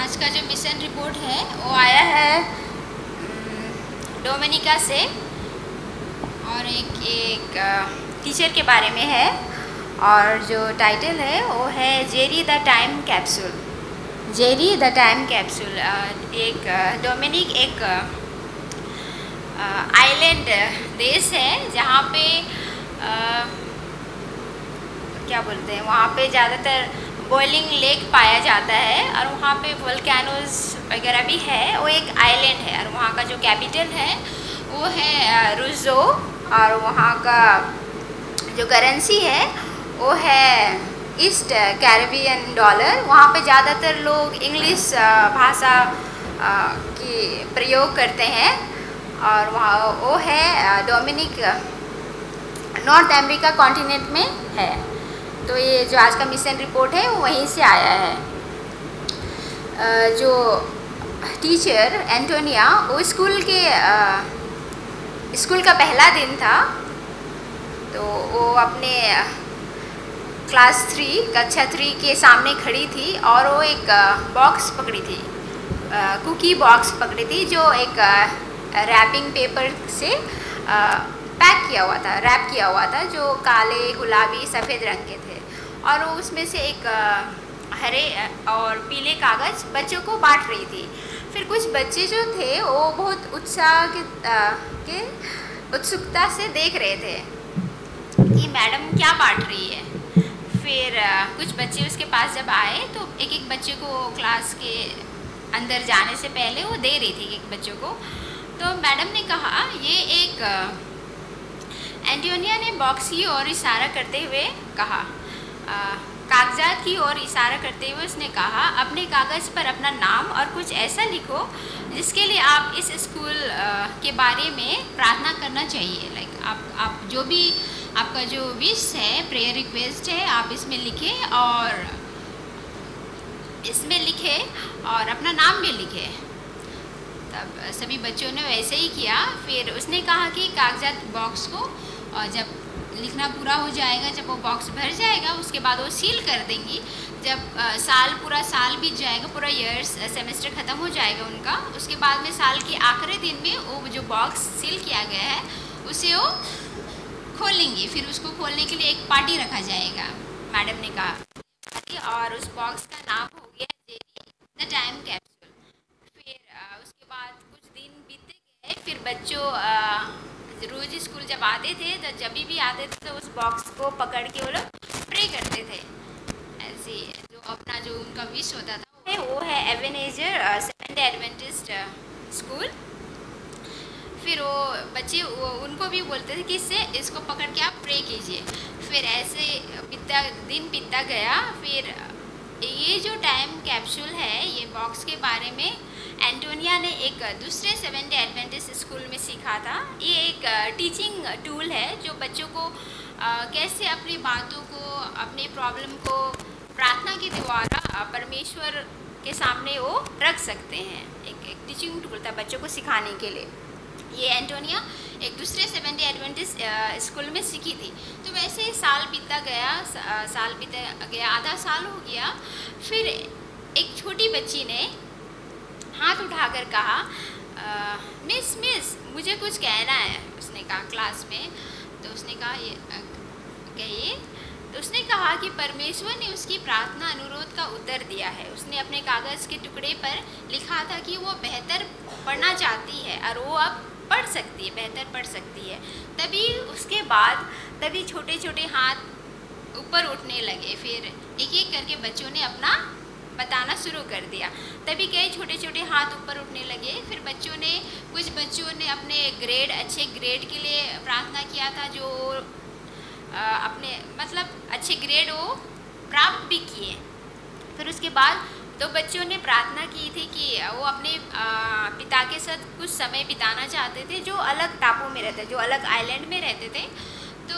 आज का जो मिशन रिपोर्ट है वो आया है डोमिनिका से और एक टीचर के बारे में है और जो टाइटल है वो है Jerry the time capsule. Jerry the time capsule एक डोमिनिक एक आइलैंड देश है जहाँ पे क्या बोलते हैं, वहाँ पे ज़्यादातर बॉइलिंग लेक पाया जाता है और वहाँ पे वोल्केनोज वगैरह भी है। वो एक आइलैंड है और वहाँ का जो कैपिटल है वो है रुजो और वहाँ का जो करेंसी है वो है ईस्ट कैरिबियन डॉलर। वहाँ पे ज़्यादातर लोग इंग्लिश भाषा की प्रयोग करते हैं और वहाँ वो है डोमिनिक नॉर्थ अमेरिका कॉन्टिनेंट में है। तो ये जो आज का मिशन रिपोर्ट है वो वहीं से आया है। जो टीचर एंटोनिया वो स्कूल का पहला दिन था, तो वो अपने क्लास 3 कक्षा 3 के सामने खड़ी थी और वो एक बॉक्स पकड़ी थी, कुकी बॉक्स पकड़ी थी जो एक रैपिंग पेपर से पैक किया हुआ था, रैप किया हुआ था, जो काले गुलाबी सफ़ेद रंग के थे और वो उसमें से एक हरे और पीले कागज़ बच्चों को बांट रही थी। फिर कुछ बच्चे जो थे वो बहुत उत्साह के उत्सुकता से देख रहे थे कि मैडम क्या बांट रही है। फिर कुछ बच्चे उसके पास जब आए तो एक एक बच्चे को क्लास के अंदर जाने से पहले वो दे रही थी एक बच्चों को। तो मैडम ने कहा, ये एक एंटोनिया ने बॉक्स की ओर इशारा करते हुए कहा, कागजात की ओर इशारा करते हुए उसने कहा, अपने कागज़ पर अपना नाम और कुछ ऐसा लिखो जिसके लिए आप इस स्कूल के बारे में प्रार्थना करना चाहिए। लाइक आप जो भी आपका जो विश है, प्रेयर रिक्वेस्ट है, आप इसमें लिखें और अपना नाम भी लिखें। तब सभी बच्चों ने वैसे ही किया। फिर उसने कहा कि कागजात बॉक्स को जब लिखना पूरा हो जाएगा, जब वो बॉक्स भर जाएगा उसके बाद वो सील कर देंगी। जब पूरा साल बीत जाएगा, पूरा ईयर्स सेमेस्टर ख़त्म हो जाएगा उनका, उसके बाद में साल के आखिरी दिन में वो जो बॉक्स सील किया गया है उसे वो खोलेंगी। फिर उसको खोलने के लिए एक पार्टी रखा जाएगा, मैडम ने कहा, और उस बॉक्स का नाम हो गया जेरी द टाइम कैप्सूल। फिर उसके बाद कुछ दिन बीते गए। फिर बच्चों रोज़ स्कूल जब आते थे तो जब भी आते थे तो उस बॉक्स को पकड़ के वो लोग प्रे करते थे। ऐसे जो अपना जो उनका विश होता था वो है एवेनेजर सेवेंथ डे एडवेंटिस्ट स्कूल। फिर वो बच्चे उनको भी बोलते थे कि इसको पकड़ के आप प्रे कीजिए। फिर ऐसे दिन बीतता गया। फिर ये जो टाइम कैप्सूल है, ये बॉक्स के बारे में एंटोनिया ने एक दूसरे सेवेंथ डे एडवेंटिस्ट स्कूल में सीखा था। ये एक टीचिंग टूल है जो बच्चों को कैसे अपनी बातों को, अपने प्रॉब्लम को प्रार्थना के द्वारा परमेश्वर के सामने वो रख सकते हैं। एक टीचिंग टूल था बच्चों को सिखाने के लिए। ये एंटोनिया एक दूसरे सेवेंथ डे एडवेंटिस्ट स्कूल में सीखी थी। तो वैसे ही साल बीता गया, आधा साल हो गया। फिर एक छोटी बच्ची ने हाथ उठाकर कहा, मिस मुझे कुछ कहना है। उसने कहा क्लास में। तो उसने कहा, ये कहिए। तो उसने कहा कि परमेश्वर ने उसकी प्रार्थना अनुरोध का उत्तर दिया है। उसने अपने कागज़ के टुकड़े पर लिखा था कि वो बेहतर पढ़ना चाहती है और वो अब पढ़ सकती है, बेहतर पढ़ सकती है। तभी छोटे छोटे हाथ ऊपर उठने लगे। फिर एक एक करके बच्चों ने अपना बताना शुरू कर दिया। तभी कई छोटे छोटे हाथ ऊपर उठने लगे। फिर कुछ बच्चों ने अपने अच्छे ग्रेड के लिए प्रार्थना किया था, जो अपने अच्छे ग्रेड वो प्राप्त भी किए। फिर उसके बाद तो बच्चों ने प्रार्थना की थी कि वो अपने पिता के साथ कुछ समय बिताना चाहते थे, जो अलग टापू में रहते, जो अलग आइलैंड में रहते थे। तो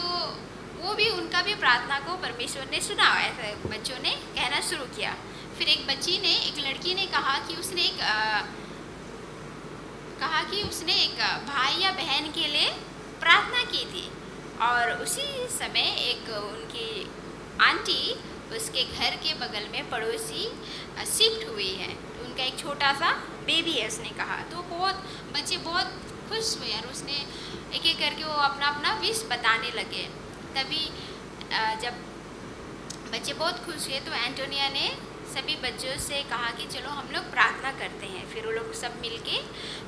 वो भी उनका भी प्रार्थना को परमेश्वर ने सुना। ऐसा बच्चों ने कहना शुरू किया। फिर एक लड़की ने कहा कि उसने एक भाई या बहन के लिए प्रार्थना की थी और उसी समय एक उनकी आंटी उसके घर के बगल में पड़ोसी शिफ्ट हुई है। उनका एक छोटा सा बेबी है, उसने कहा। तो बहुत बच्चे बहुत खुश हुए और उसने एक एक करके वो अपना अपना विश बताने लगे। तभी जब बच्चे बहुत खुश हुए तो एंटोनिया ने सभी बच्चों से कहा कि चलो हम लोग प्रार्थना करते हैं। फिर वो लोग सब मिलके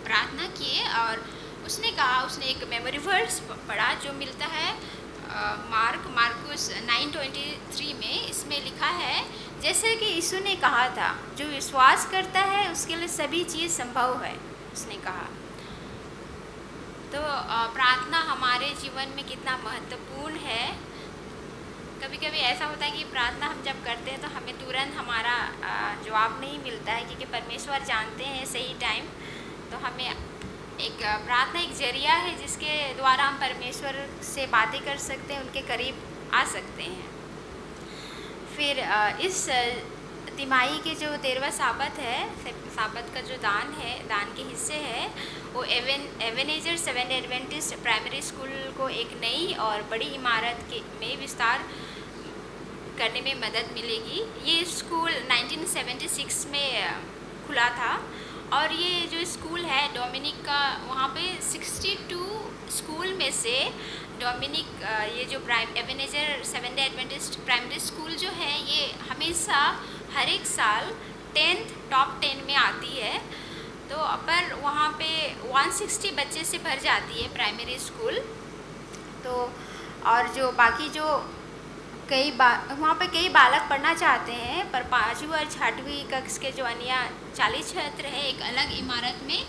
प्रार्थना किए और उसने कहा, उसने एक मेमोरी वर्स पढ़ा जो मिलता है मार्कुस 9:23 में। इसमें लिखा है, जैसे कि यीशु ने कहा था, जो विश्वास करता है उसके लिए सभी चीज़ संभव है, उसने कहा। तो प्रार्थना हमारे जीवन में कितना महत्वपूर्ण है। कभी कभी ऐसा होता है कि प्रार्थना हम जब करते हैं तो हमें तुरंत हमारा जवाब नहीं मिलता है, क्योंकि परमेश्वर जानते हैं सही टाइम। तो हमें एक प्रार्थना एक जरिया है जिसके द्वारा हम परमेश्वर से बातें कर सकते हैं, उनके करीब आ सकते हैं। फिर इस तिमाही के जो 13वां साबत है, साबत का जो दान है, दान के हिस्से है, वो एवेनेजर सेवेंथ एडवेंटिस्ट प्राइमरी स्कूल को एक नई और बड़ी इमारत में विस्तार करने में मदद मिलेगी। ये स्कूल 1976 में खुला था और ये जो स्कूल है डोमिनिक का, वहाँ पे 62 स्कूल में से डोमिनिक ये जो एवेनेजर सेवेंथ एडवेंटिस्ट प्राइमरी स्कूल जो है, ये हमेशा हर एक साल टॉप 10 में आती है। तो पर वहाँ पे 160 बच्चे से भर जाती है प्राइमरी स्कूल। तो और जो बाकी जो वहाँ पे कई बालक पढ़ना चाहते हैं, पर 5वीं और 6वीं कक्षा के जो अन्य 40 छात्र हैं एक अलग इमारत में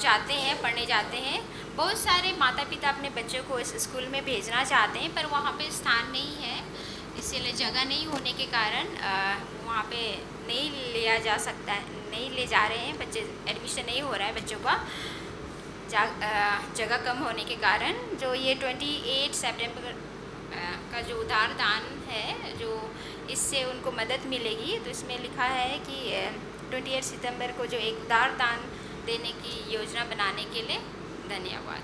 जाते हैं, पढ़ने जाते हैं। बहुत सारे माता पिता अपने बच्चों को इस स्कूल में भेजना चाहते हैं, पर वहाँ पे स्थान नहीं है, इसीलिए जगह नहीं होने के कारण वहाँ पे नहीं लिया जा सकता है, नहीं ले जा रहे हैं बच्चे, एडमिशन नहीं हो रहा है बच्चों का जगह कम होने के कारण। जो ये 28 सितंबर का जो उदार दान है, जो इससे उनको मदद मिलेगी, तो इसमें लिखा है कि 28 सितंबर को जो एक उदार दान देने की योजना बनाने के लिए धन्यवाद।